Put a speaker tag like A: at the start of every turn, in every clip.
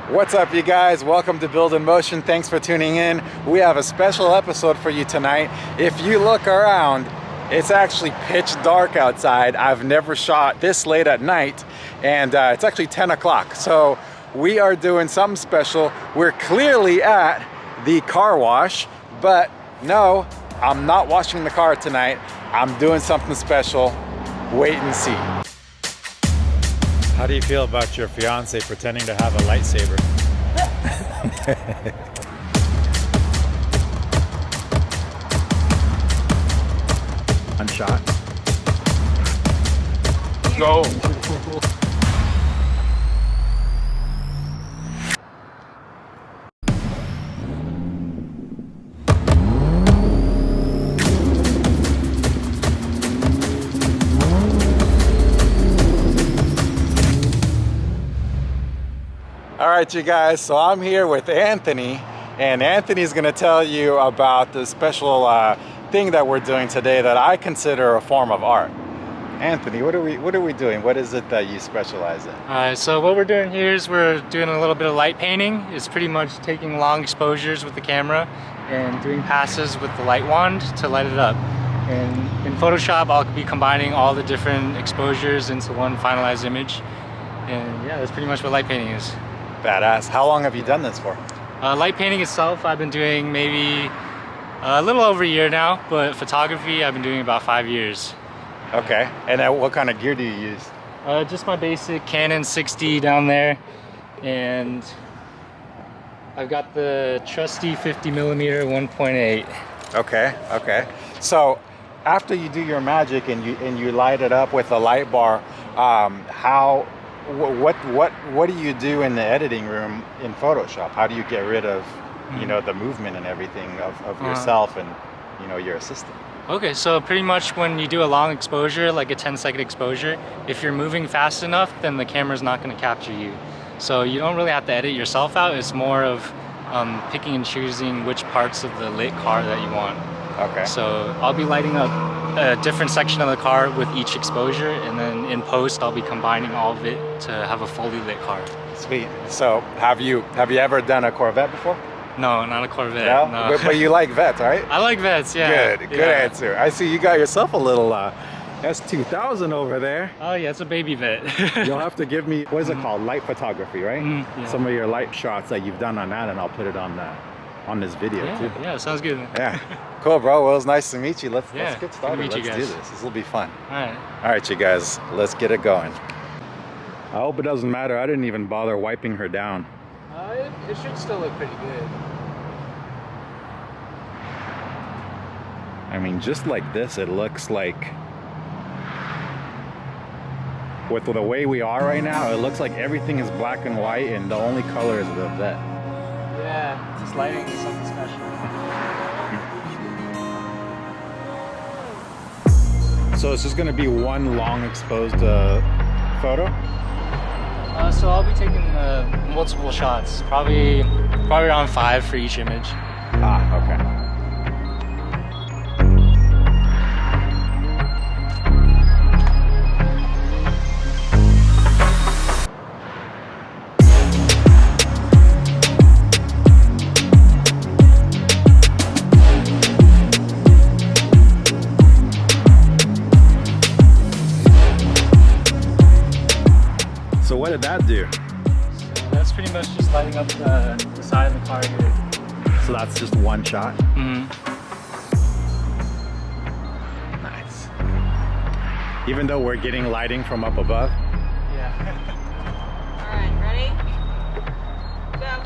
A: What's up, you guys? Welcome to Build in Motion. Thanks for tuning in. We have a special episode for you tonight. If you look around, it's actually pitch dark outside. I've never shot this late at night, and it's actually 10 o'clock. So we are doing something special. We're clearly at the car wash, but no, I'm not washing the car tonight. I'm doing something special. Wait and see. How do you feel about your fiance pretending to have a lightsaber? Unshot. Go. All right, you guys, so I'm here with Anthony, and Anthony's gonna tell you about the special thing that we're doing today that I consider a form of art. Anthony, what are we doing? What is it that you specialize in?
B: All right, so what we're doing here is we're doing a little bit of light painting. It's pretty much taking long exposures with the camera and doing passes with the light wand to light it up. And in Photoshop, I'll be combining all the different exposures into one finalized image. And yeah, that's pretty much what light painting is.
A: Badass. How long have you done this for?
B: Light painting itself, I've been doing maybe a little over a year now, but photography, I've been doing about 5 years.
A: Okay, and what kind of gear do you use?
B: Just my basic Canon 6D down there, and I've got the trusty 50mm 1.8.
A: Okay. So after you do your magic and you light it up with a light bar, what do you do in the editing room in Photoshop? How do you get rid of, the movement and everything of yourself and, your assistant?
B: Okay, so pretty much when you do a long exposure, like a 10-second exposure, if you're moving fast enough, then the camera's not going to capture you. So you don't really have to edit yourself out. It's more of picking and choosing which parts of the lit car that you want.
A: Okay.
B: So I'll be lighting up a different section of the car with each exposure, and then in post I'll be combining all of it to have a fully lit car.
A: Sweet. So have you ever done a Corvette before?
B: No, not a Corvette. No.
A: But you like Vettes, right?
B: I like Vettes, yeah.
A: Good answer. I see you got yourself a little S2000 over there.
B: Oh yeah, it's a baby Vette.
A: You'll have to give me, what is it called? Light photography, right?
B: Yeah.
A: Some of your light shots that you've done on that, and I'll put it on this video too.
B: Yeah, sounds good.
A: Yeah. Cool, bro. Well, it was nice to meet you. Let's get started.
B: Let's
A: do this. This will be fun.
B: All
A: right, you guys. Let's get it going. I hope it doesn't matter. I didn't even bother wiping her down.
B: It should still look pretty good.
A: I mean, just like this, it looks like, with the way we are right now, it looks like everything is black and white and the only color is the Vette.
B: Yeah, this lighting is something special.
A: So it's just going to be one long exposed photo?
B: So I'll be taking multiple shots, probably around 5 for each image.
A: Okay. So what did that do?
B: So that's pretty much just lighting up the side of the car here.
A: So that's just one shot?
B: Mm-hmm.
A: Nice. Even though we're getting lighting from up above?
B: Yeah.
C: All right, ready? Go.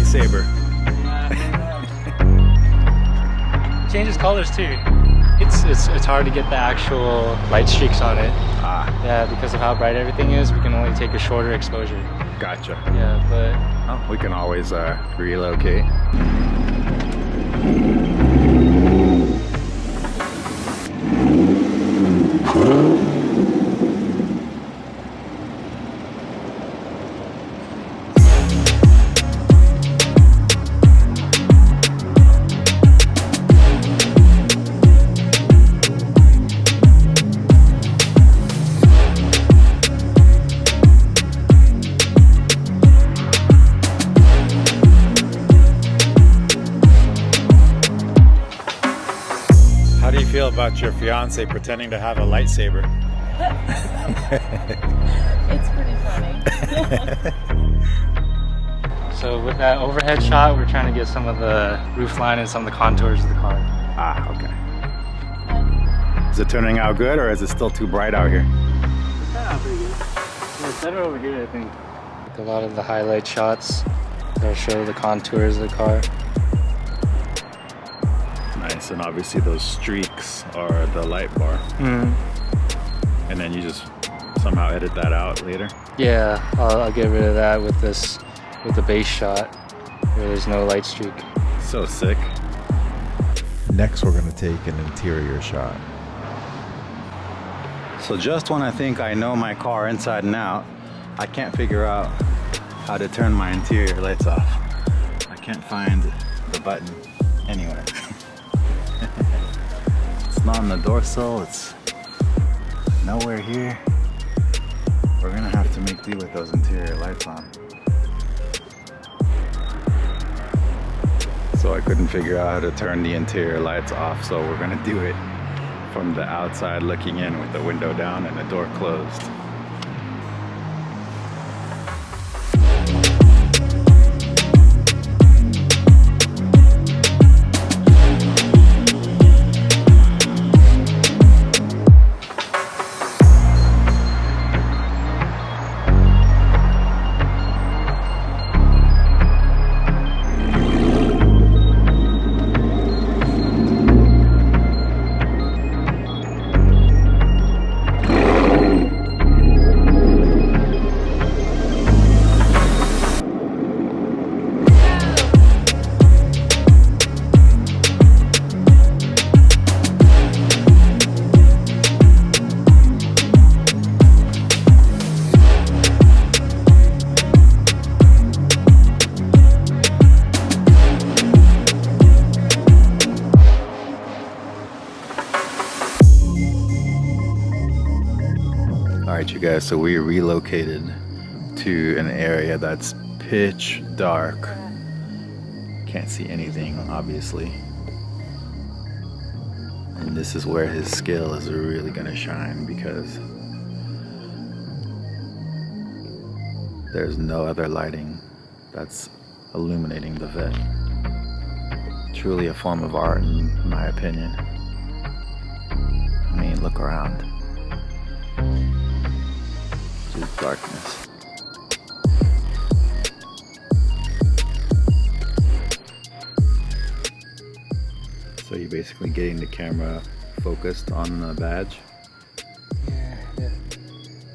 A: Saber.
B: Changes colors too. It's hard to get the actual light streaks on it. Yeah, because of how bright everything is, we can only take a shorter exposure.
A: Gotcha.
B: Yeah, but
A: we can always relocate. fiance pretending to have a lightsaber.
C: It's pretty funny.
B: So with that overhead shot, we're trying to get some of the roof line and some of the contours of the car.
A: Ah, okay. Is it turning out good, or is it still too bright out here?
B: It's kind of pretty good. Yeah, it's better over here, I think. Like a lot of the highlight shots that show the contours of the car.
A: Nice, and obviously those streaks are the light bar. And then you just somehow edit that out later?
B: Yeah, I'll get rid of that with the base shot where there's no light streak.
A: So sick.
D: Next, we're gonna take an interior shot.
A: So just when I think I know my car inside and out, I can't figure out how to turn my interior lights off. I can't find the button anywhere. It's not on the door sill, it's nowhere here. We're gonna have to make do with those interior lights on. So I couldn't figure out how to turn the interior lights off, so we're gonna do it from the outside looking in with the window down and the door closed. Alright you guys, so we relocated to an area that's pitch dark. Can't see anything, obviously. And this is where his skill is really gonna shine, because there's no other lighting that's illuminating the Vette. Truly a form of art in my opinion. I mean, look around. Just darkness. So you're basically getting the camera focused on the badge?
B: Yeah.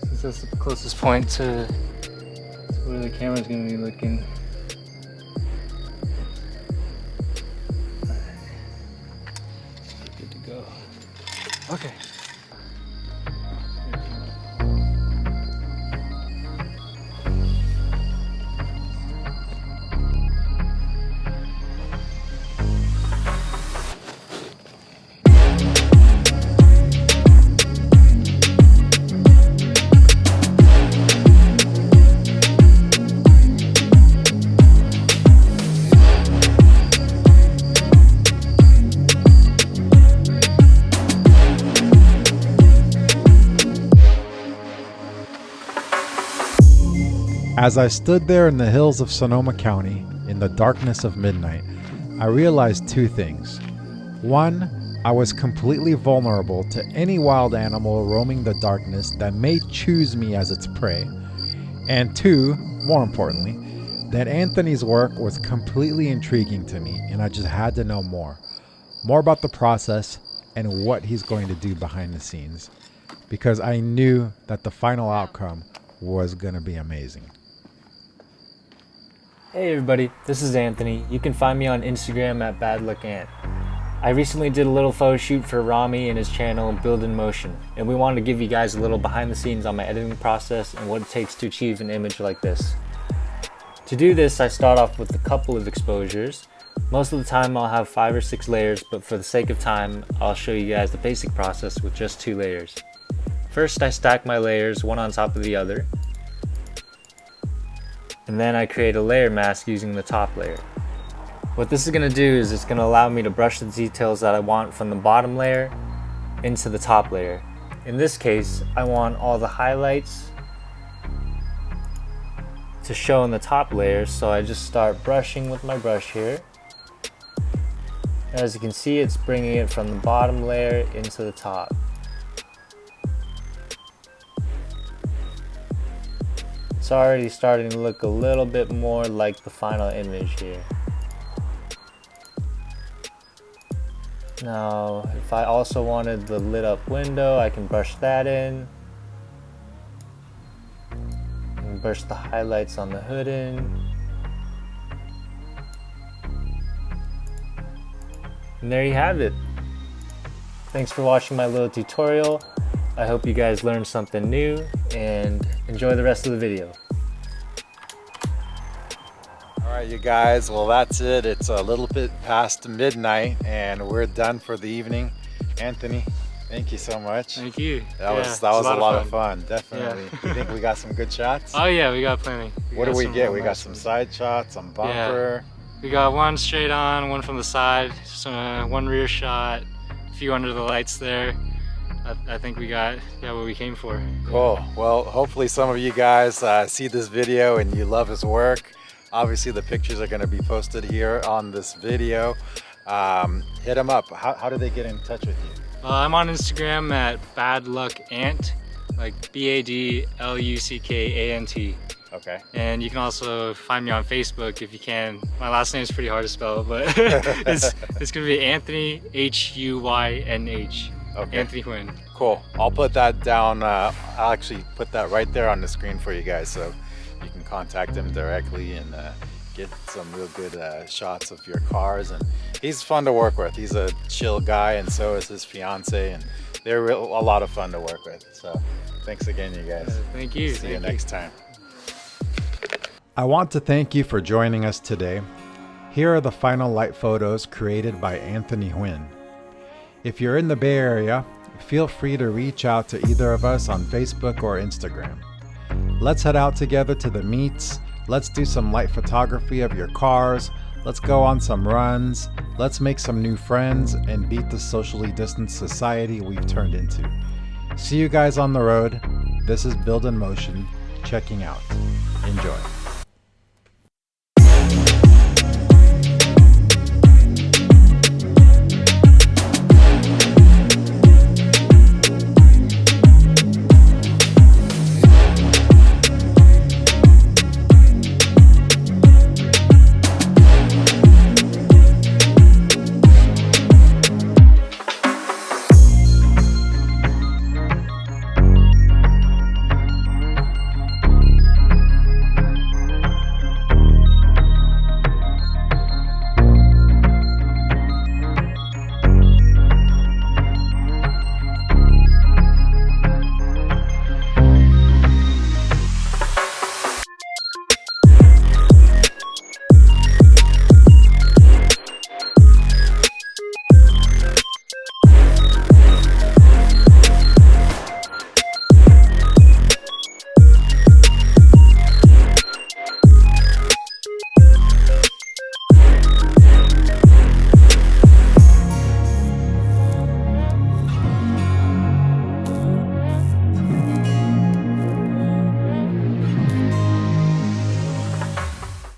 B: Since that's the closest point to where the camera's gonna be looking. Good to go. Okay.
D: As I stood there in the hills of Sonoma County in the darkness of midnight, I realized two things. One, I was completely vulnerable to any wild animal roaming the darkness that may choose me as its prey. And two, more importantly, that Anthony's work was completely intriguing to me, and I just had to know more about the process and what he's going to do behind the scenes, because I knew that the final outcome was going to be amazing.
B: Hey everybody, this is Anthony. You can find me on Instagram at badlookant. I recently did a little photo shoot for Rami and his channel Build in Motion, and we wanted to give you guys a little behind the scenes on my editing process and what it takes to achieve an image like this. To do this, I start off with a couple of exposures. Most of the time I'll have 5 or 6 layers, but for the sake of time, I'll show you guys the basic process with just 2 layers. First, I stack my layers one on top of the other, and then I create a layer mask using the top layer. What this is going to do is it's going to allow me to brush the details that I want from the bottom layer into the top layer. In this case, I want all the highlights to show in the top layer, so I just start brushing with my brush here. As you can see, it's bringing it from the bottom layer into the top. It's already starting to look a little bit more like the final image here. Now, if I also wanted the lit up window, I can brush that in. And brush the highlights on the hood in. And there you have it. Thanks for watching my little tutorial. I hope you guys learned something new and enjoy the rest of the video.
A: Alright you guys, well that's it. It's a little bit past midnight and we're done for the evening. Anthony, thank you so much.
B: Thank you.
A: That was a lot of fun, definitely.
B: Yeah.
A: You think we got some good shots?
B: Oh yeah, we got plenty.
A: What do we get? We got some side shots, some bumper.
B: Yeah. We got one straight on, one from the side, one rear shot, a few under the lights there. I think we got what we came for.
A: Cool. Well, hopefully some of you guys see this video and you love his work. Obviously the pictures are going to be posted here on this video. Hit him up. How do they get in touch with you?
B: I'm on Instagram at badluckant, like BADLUCKANT.
A: Okay.
B: And you can also find me on Facebook if you can. My last name is pretty hard to spell, but it's going to be Anthony Huynh.
A: Okay.
B: Anthony Huynh.
A: Cool. I'll put that down. I'll actually put that right there on the screen for you guys, so you can contact him directly and get some real good shots of your cars. And he's fun to work with. He's a chill guy, and so is his fiance, and they're a lot of fun to work with. So thanks again, you guys.
B: Thank you.
A: See you next time.
D: I want to thank you for joining us today. Here are the final light photos created by Anthony Huynh. If you're in the Bay Area, feel free to reach out to either of us on Facebook or Instagram. Let's head out together to the meets. Let's do some light photography of your cars. Let's go on some runs. Let's make some new friends and beat the socially distanced society we've turned into. See you guys on the road. This is Build in Motion, checking out. Enjoy.